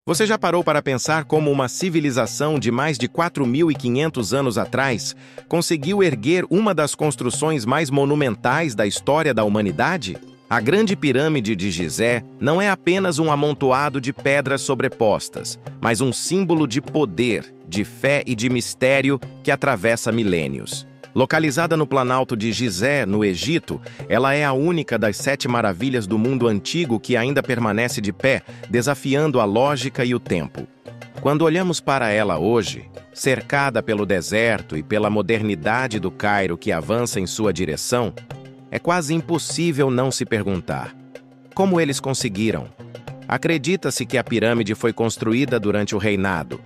Você já parou para pensar como uma civilização de mais de 4.500 anos atrás conseguiu erguer uma das construções mais monumentais da história da humanidade? A Grande Pirâmide de Gizé não é apenas um amontoado de pedras sobrepostas, mas um símbolo de poder, de fé e de mistério que atravessa milênios. Localizada no Planalto de Gizé, no Egito, ela é a única das 7 maravilhas do mundo antigo que ainda permanece de pé, desafiando a lógica e o tempo. Quando olhamos para ela hoje, cercada pelo deserto e pela modernidade do Cairo que avança em sua direção, é quase impossível não se perguntar: como eles conseguiram? Acredita-se que a pirâmide foi construída durante o reinado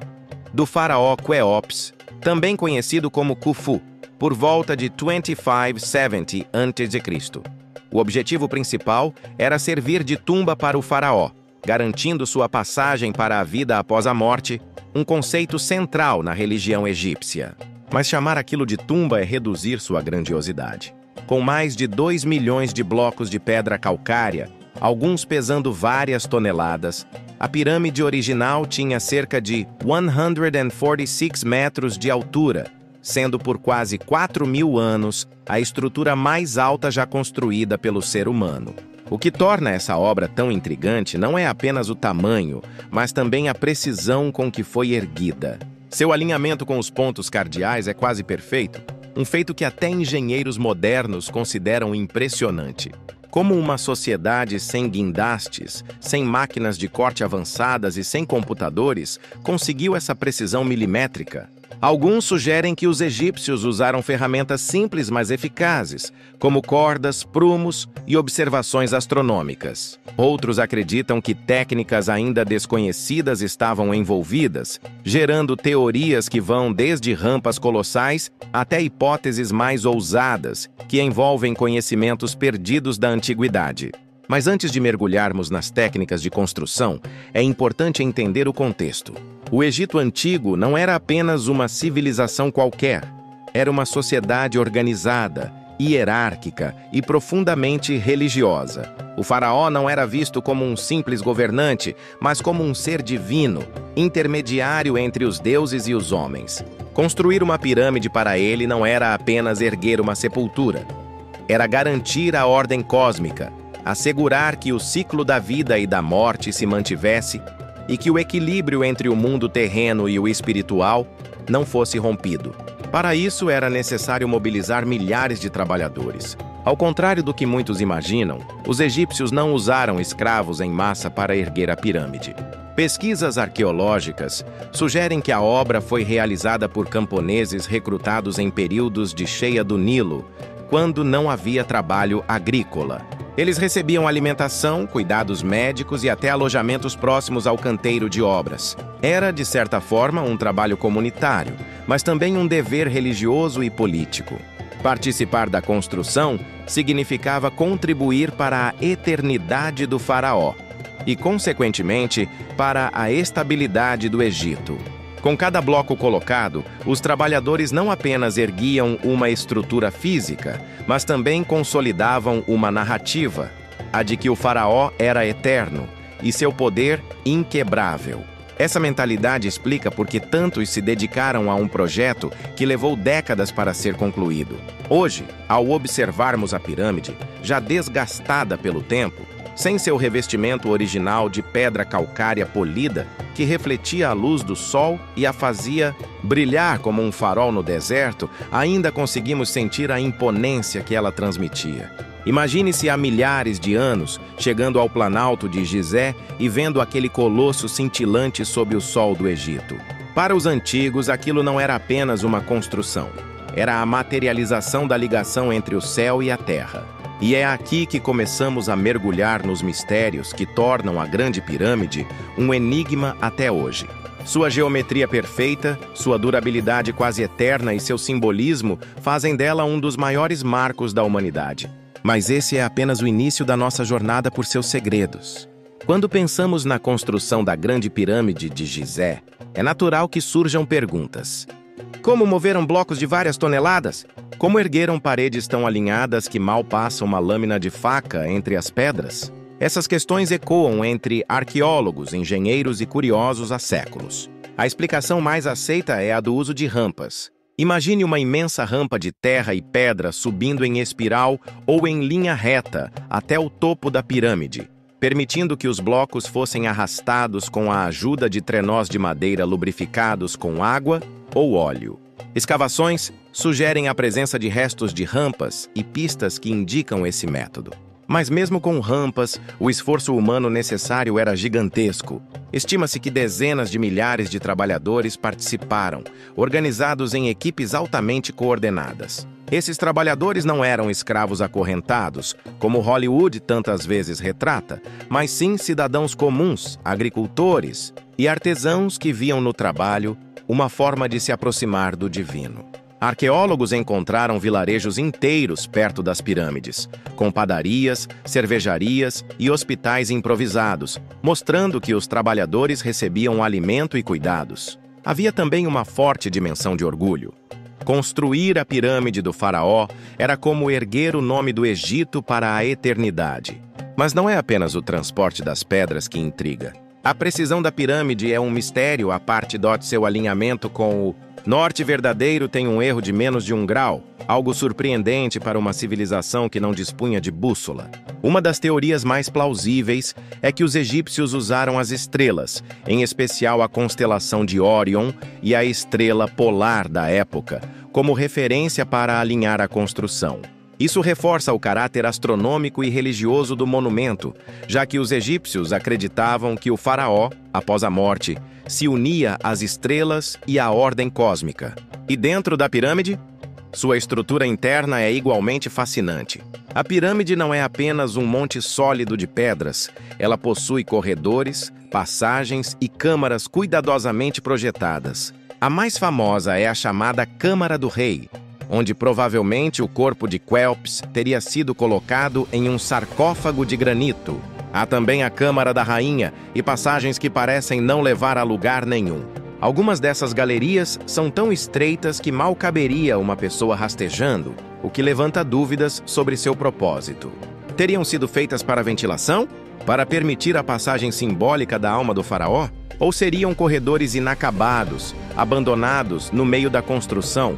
do faraó Quéops, também conhecido como Khufu, por volta de 2570 a.C. O objetivo principal era servir de tumba para o faraó, garantindo sua passagem para a vida após a morte, um conceito central na religião egípcia. Mas chamar aquilo de tumba é reduzir sua grandiosidade. Com mais de 2 milhões de blocos de pedra calcária, alguns pesando várias toneladas, a pirâmide original tinha cerca de 146 metros de altura, sendo por quase 4.000 anos a estrutura mais alta já construída pelo ser humano. O que torna essa obra tão intrigante não é apenas o tamanho, mas também a precisão com que foi erguida. Seu alinhamento com os pontos cardeais é quase perfeito, um feito que até engenheiros modernos consideram impressionante. Como uma sociedade sem guindastes, sem máquinas de corte avançadas e sem computadores, conseguiu essa precisão milimétrica? Alguns sugerem que os egípcios usaram ferramentas simples mas eficazes, como cordas, prumos e observações astronômicas. Outros acreditam que técnicas ainda desconhecidas estavam envolvidas, gerando teorias que vão desde rampas colossais até hipóteses mais ousadas, que envolvem conhecimentos perdidos da antiguidade. Mas antes de mergulharmos nas técnicas de construção, é importante entender o contexto. O Egito Antigo não era apenas uma civilização qualquer. Era uma sociedade organizada, hierárquica e profundamente religiosa. O faraó não era visto como um simples governante, mas como um ser divino, intermediário entre os deuses e os homens. Construir uma pirâmide para ele não era apenas erguer uma sepultura. Era garantir a ordem cósmica, assegurar que o ciclo da vida e da morte se mantivesse e que o equilíbrio entre o mundo terreno e o espiritual não fosse rompido. Para isso, era necessário mobilizar milhares de trabalhadores. Ao contrário do que muitos imaginam, os egípcios não usaram escravos em massa para erguer a pirâmide. Pesquisas arqueológicas sugerem que a obra foi realizada por camponeses recrutados em períodos de cheia do Nilo, quando não havia trabalho agrícola. Eles recebiam alimentação, cuidados médicos e até alojamentos próximos ao canteiro de obras. Era, de certa forma, um trabalho comunitário, mas também um dever religioso e político. Participar da construção significava contribuir para a eternidade do faraó e, consequentemente, para a estabilidade do Egito. Com cada bloco colocado, os trabalhadores não apenas erguiam uma estrutura física, mas também consolidavam uma narrativa, a de que o faraó era eterno e seu poder inquebrável. Essa mentalidade explica por que tantos se dedicaram a um projeto que levou décadas para ser concluído. Hoje, ao observarmos a pirâmide, já desgastada pelo tempo, sem seu revestimento original de pedra calcária polida, que refletia a luz do sol e a fazia brilhar como um farol no deserto, ainda conseguimos sentir a imponência que ela transmitia. Imagine-se há milhares de anos, chegando ao Planalto de Gizé e vendo aquele colosso cintilante sob o sol do Egito. Para os antigos, aquilo não era apenas uma construção. Era a materialização da ligação entre o céu e a terra. E é aqui que começamos a mergulhar nos mistérios que tornam a Grande Pirâmide um enigma até hoje. Sua geometria perfeita, sua durabilidade quase eterna e seu simbolismo fazem dela um dos maiores marcos da humanidade. Mas esse é apenas o início da nossa jornada por seus segredos. Quando pensamos na construção da Grande Pirâmide de Gizé, é natural que surjam perguntas. Como moveram blocos de várias toneladas? Como ergueram paredes tão alinhadas que mal passa uma lâmina de faca entre as pedras? Essas questões ecoam entre arqueólogos, engenheiros e curiosos há séculos. A explicação mais aceita é a do uso de rampas. Imagine uma imensa rampa de terra e pedra subindo em espiral ou em linha reta até o topo da pirâmide, permitindo que os blocos fossem arrastados com a ajuda de trenós de madeira lubrificados com água ou óleo. Escavações sugerem a presença de restos de rampas e pistas que indicam esse método. Mas mesmo com rampas, o esforço humano necessário era gigantesco. Estima-se que dezenas de milhares de trabalhadores participaram, organizados em equipes altamente coordenadas. Esses trabalhadores não eram escravos acorrentados, como Hollywood tantas vezes retrata, mas sim cidadãos comuns, agricultores e artesãos que viam no trabalho uma forma de se aproximar do divino. Arqueólogos encontraram vilarejos inteiros perto das pirâmides, com padarias, cervejarias e hospitais improvisados, mostrando que os trabalhadores recebiam alimento e cuidados. Havia também uma forte dimensão de orgulho. Construir a pirâmide do faraó era como erguer o nome do Egito para a eternidade. Mas não é apenas o transporte das pedras que intriga. A precisão da pirâmide é um mistério à parte de seu alinhamento com o norte verdadeiro tem um erro de menos de 1 grau, algo surpreendente para uma civilização que não dispunha de bússola. Uma das teorias mais plausíveis é que os egípcios usaram as estrelas, em especial a constelação de Órion e a estrela polar da época, como referência para alinhar a construção. Isso reforça o caráter astronômico e religioso do monumento, já que os egípcios acreditavam que o faraó, após a morte, se unia às estrelas e à ordem cósmica. E dentro da pirâmide? Sua estrutura interna é igualmente fascinante. A pirâmide não é apenas um monte sólido de pedras, ela possui corredores, passagens e câmaras cuidadosamente projetadas. A mais famosa é a chamada Câmara do Rei, onde provavelmente o corpo de Quelps teria sido colocado em um sarcófago de granito. Há também a Câmara da Rainha e passagens que parecem não levar a lugar nenhum. Algumas dessas galerias são tão estreitas que mal caberia uma pessoa rastejando, o que levanta dúvidas sobre seu propósito. Teriam sido feitas para ventilação? Para permitir a passagem simbólica da alma do faraó? Ou seriam corredores inacabados, abandonados no meio da construção?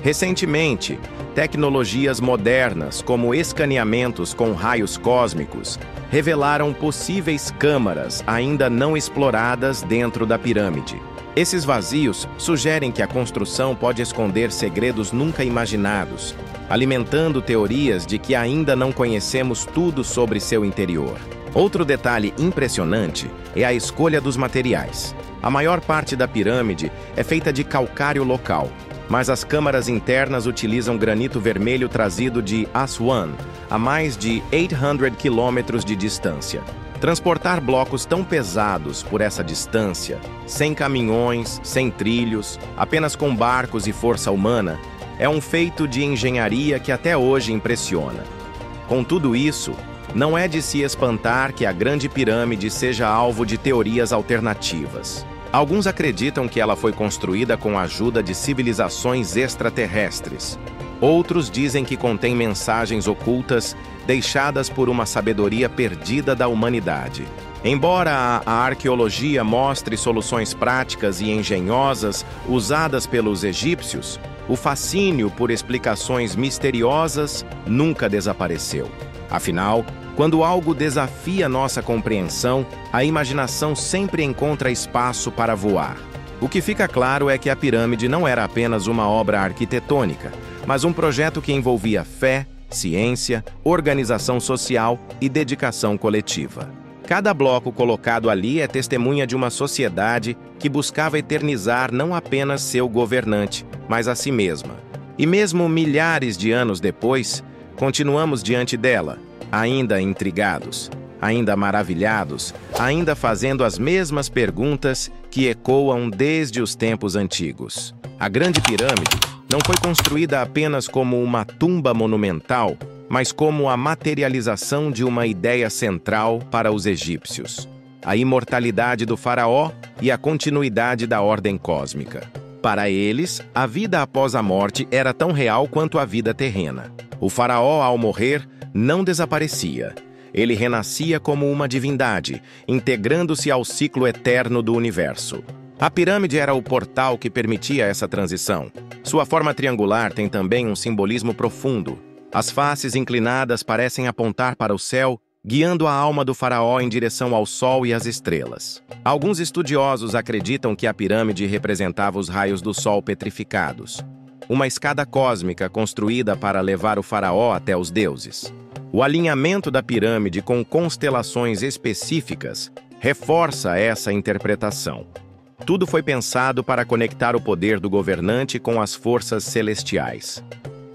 Recentemente, tecnologias modernas, como escaneamentos com raios cósmicos, revelaram possíveis câmaras ainda não exploradas dentro da pirâmide. Esses vazios sugerem que a construção pode esconder segredos nunca imaginados, alimentando teorias de que ainda não conhecemos tudo sobre seu interior. Outro detalhe impressionante é a escolha dos materiais. A maior parte da pirâmide é feita de calcário local, mas as câmaras internas utilizam granito vermelho trazido de Aswan, a mais de 800 quilômetros de distância. Transportar blocos tão pesados por essa distância, sem caminhões, sem trilhos, apenas com barcos e força humana, é um feito de engenharia que até hoje impressiona. Com tudo isso, não é de se espantar que a Grande Pirâmide seja alvo de teorias alternativas. Alguns acreditam que ela foi construída com a ajuda de civilizações extraterrestres. Outros dizem que contém mensagens ocultas deixadas por uma sabedoria perdida da humanidade. Embora a arqueologia mostre soluções práticas e engenhosas usadas pelos egípcios, o fascínio por explicações misteriosas nunca desapareceu. Afinal, quando algo desafia nossa compreensão, a imaginação sempre encontra espaço para voar. O que fica claro é que a pirâmide não era apenas uma obra arquitetônica, mas um projeto que envolvia fé, ciência, organização social e dedicação coletiva. Cada bloco colocado ali é testemunha de uma sociedade que buscava eternizar não apenas seu governante, mas a si mesma. E mesmo milhares de anos depois, continuamos diante dela, ainda intrigados, ainda maravilhados, ainda fazendo as mesmas perguntas que ecoam desde os tempos antigos. A Grande Pirâmide não foi construída apenas como uma tumba monumental, mas como a materialização de uma ideia central para os egípcios: a imortalidade do faraó e a continuidade da ordem cósmica. Para eles, a vida após a morte era tão real quanto a vida terrena. O faraó, ao morrer, não desaparecia. Ele renascia como uma divindade, integrando-se ao ciclo eterno do universo. A pirâmide era o portal que permitia essa transição. Sua forma triangular tem também um simbolismo profundo. As faces inclinadas parecem apontar para o céu, guiando a alma do faraó em direção ao sol e às estrelas. Alguns estudiosos acreditam que a pirâmide representava os raios do sol petrificados, uma escada cósmica construída para levar o faraó até os deuses. O alinhamento da pirâmide com constelações específicas reforça essa interpretação. Tudo foi pensado para conectar o poder do governante com as forças celestiais.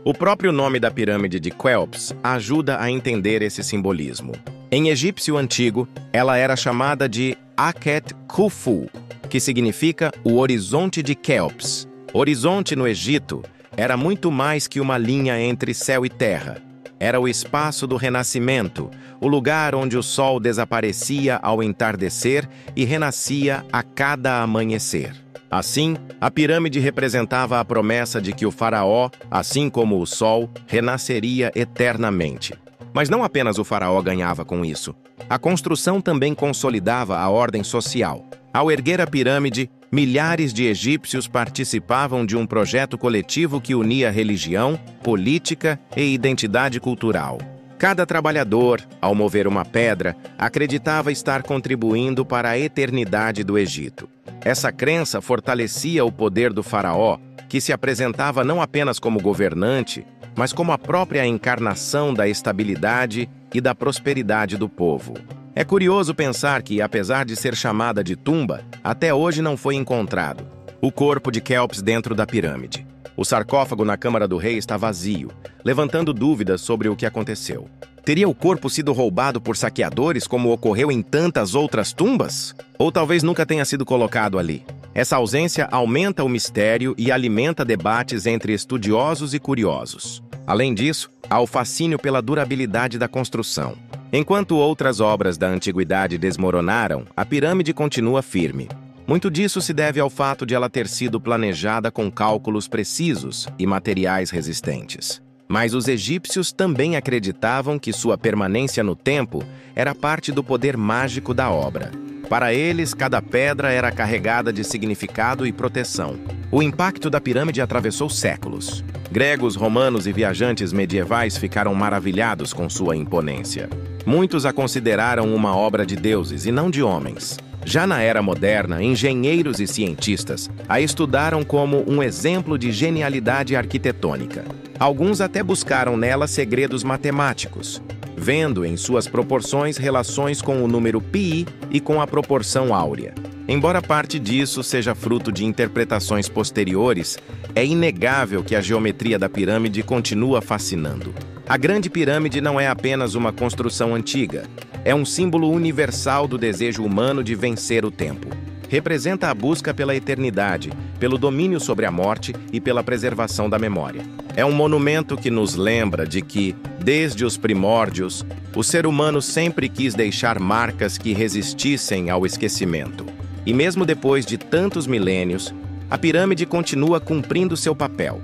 O próprio nome da pirâmide de Quéops ajuda a entender esse simbolismo. Em egípcio antigo, ela era chamada de Akhet Khufu, que significa o horizonte de Quéops. Horizonte no Egito era muito mais que uma linha entre céu e terra. Era o espaço do renascimento, o lugar onde o sol desaparecia ao entardecer e renascia a cada amanhecer. Assim, a pirâmide representava a promessa de que o faraó, assim como o sol, renasceria eternamente. Mas não apenas o faraó ganhava com isso. A construção também consolidava a ordem social. Ao erguer a pirâmide, milhares de egípcios participavam de um projeto coletivo que unia religião, política e identidade cultural. Cada trabalhador, ao mover uma pedra, acreditava estar contribuindo para a eternidade do Egito. Essa crença fortalecia o poder do faraó, que se apresentava não apenas como governante, mas como a própria encarnação da estabilidade e da prosperidade do povo. É curioso pensar que, apesar de ser chamada de tumba, até hoje não foi encontrado o corpo de Quéops dentro da pirâmide. O sarcófago na Câmara do Rei está vazio, levantando dúvidas sobre o que aconteceu. Teria o corpo sido roubado por saqueadores, como ocorreu em tantas outras tumbas? Ou talvez nunca tenha sido colocado ali? Essa ausência aumenta o mistério e alimenta debates entre estudiosos e curiosos. Além disso, há o fascínio pela durabilidade da construção. Enquanto outras obras da antiguidade desmoronaram, a pirâmide continua firme. Muito disso se deve ao fato de ela ter sido planejada com cálculos precisos e materiais resistentes. Mas os egípcios também acreditavam que sua permanência no tempo era parte do poder mágico da obra. Para eles, cada pedra era carregada de significado e proteção. O impacto da pirâmide atravessou séculos. Gregos, romanos e viajantes medievais ficaram maravilhados com sua imponência. Muitos a consideraram uma obra de deuses e não de homens. Já na era moderna, engenheiros e cientistas a estudaram como um exemplo de genialidade arquitetônica. Alguns até buscaram nela segredos matemáticos, vendo em suas proporções relações com o número π e com a proporção áurea. Embora parte disso seja fruto de interpretações posteriores, é inegável que a geometria da pirâmide continua fascinando. A Grande Pirâmide não é apenas uma construção antiga, é um símbolo universal do desejo humano de vencer o tempo. Representa a busca pela eternidade, pelo domínio sobre a morte e pela preservação da memória. É um monumento que nos lembra de que, desde os primórdios, o ser humano sempre quis deixar marcas que resistissem ao esquecimento. E mesmo depois de tantos milênios, a pirâmide continua cumprindo seu papel: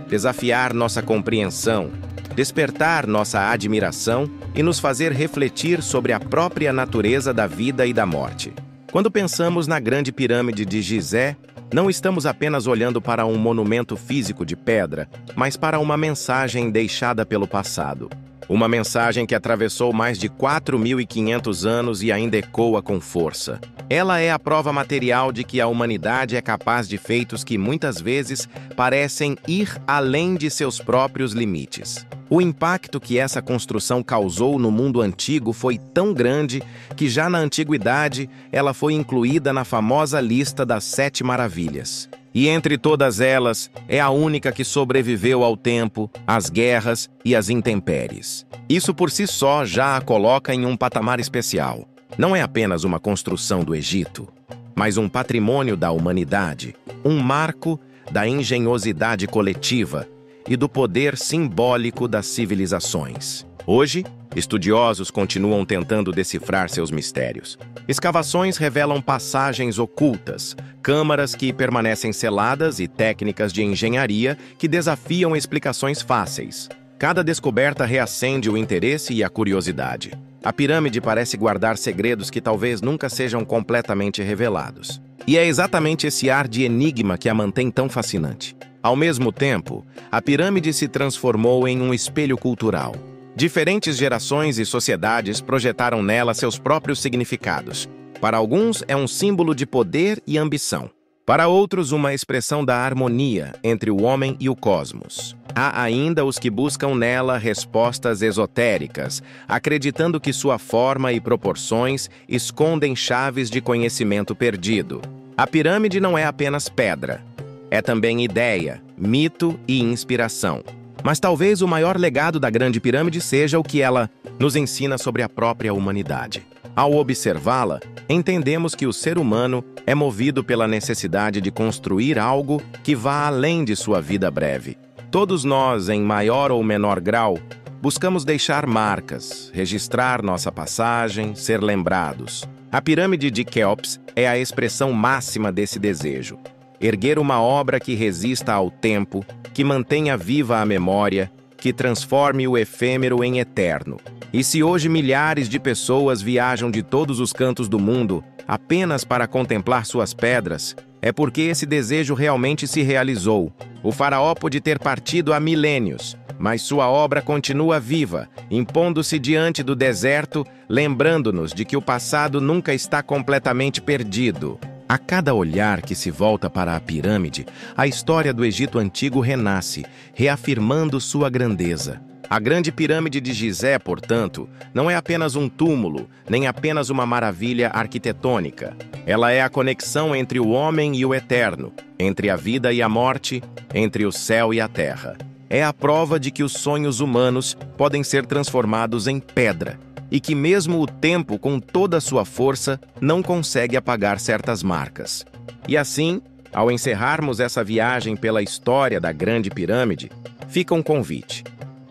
desafiar nossa compreensão, despertar nossa admiração e nos fazer refletir sobre a própria natureza da vida e da morte. Quando pensamos na Grande Pirâmide de Gizé, não estamos apenas olhando para um monumento físico de pedra, mas para uma mensagem deixada pelo passado. Uma mensagem que atravessou mais de 4.500 anos e ainda ecoa com força. Ela é a prova material de que a humanidade é capaz de feitos que muitas vezes parecem ir além de seus próprios limites. O impacto que essa construção causou no mundo antigo foi tão grande que já na antiguidade ela foi incluída na famosa lista das 7 maravilhas. E entre todas elas, é a única que sobreviveu ao tempo, às guerras e às intempéries. Isso por si só já a coloca em um patamar especial. Não é apenas uma construção do Egito, mas um patrimônio da humanidade, um marco da engenhosidade coletiva e do poder simbólico das civilizações. Hoje, estudiosos continuam tentando decifrar seus mistérios. Escavações revelam passagens ocultas, câmaras que permanecem seladas e técnicas de engenharia que desafiam explicações fáceis. Cada descoberta reacende o interesse e a curiosidade. A pirâmide parece guardar segredos que talvez nunca sejam completamente revelados. E é exatamente esse ar de enigma que a mantém tão fascinante. Ao mesmo tempo, a pirâmide se transformou em um espelho cultural. Diferentes gerações e sociedades projetaram nela seus próprios significados. Para alguns, é um símbolo de poder e ambição. Para outros, uma expressão da harmonia entre o homem e o cosmos. Há ainda os que buscam nela respostas esotéricas, acreditando que sua forma e proporções escondem chaves de conhecimento perdido. A pirâmide não é apenas pedra. É também ideia, mito e inspiração. Mas talvez o maior legado da Grande Pirâmide seja o que ela nos ensina sobre a própria humanidade. Ao observá-la, entendemos que o ser humano é movido pela necessidade de construir algo que vá além de sua vida breve. Todos nós, em maior ou menor grau, buscamos deixar marcas, registrar nossa passagem, ser lembrados. A pirâmide de Quéops é a expressão máxima desse desejo. Erguer uma obra que resista ao tempo, que mantenha viva a memória, que transforme o efêmero em eterno. E se hoje milhares de pessoas viajam de todos os cantos do mundo apenas para contemplar suas pedras, é porque esse desejo realmente se realizou. O faraó pode ter partido há milênios, mas sua obra continua viva, impondo-se diante do deserto, lembrando-nos de que o passado nunca está completamente perdido. A cada olhar que se volta para a pirâmide, a história do Egito Antigo renasce, reafirmando sua grandeza. A Grande Pirâmide de Gizé, portanto, não é apenas um túmulo, nem apenas uma maravilha arquitetônica. Ela é a conexão entre o homem e o eterno, entre a vida e a morte, entre o céu e a terra. É a prova de que os sonhos humanos podem ser transformados em pedra, e que mesmo o tempo, com toda a sua força, não consegue apagar certas marcas. E assim, ao encerrarmos essa viagem pela história da Grande Pirâmide, fica um convite.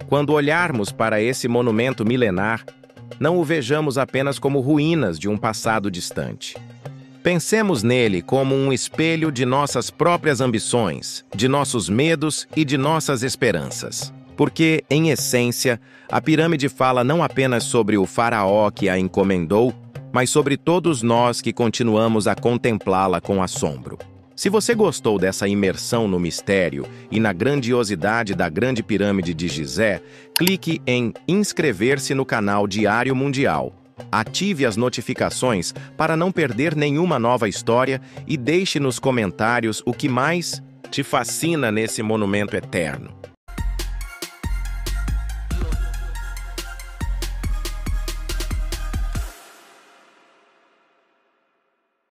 Quando olharmos para esse monumento milenar, não o vejamos apenas como ruínas de um passado distante. Pensemos nele como um espelho de nossas próprias ambições, de nossos medos e de nossas esperanças. Porque, em essência, a pirâmide fala não apenas sobre o faraó que a encomendou, mas sobre todos nós que continuamos a contemplá-la com assombro. Se você gostou dessa imersão no mistério e na grandiosidade da Grande Pirâmide de Gizé, clique em inscrever-se no canal Diário Mundial. Ative as notificações para não perder nenhuma nova história e deixe nos comentários o que mais te fascina nesse monumento eterno.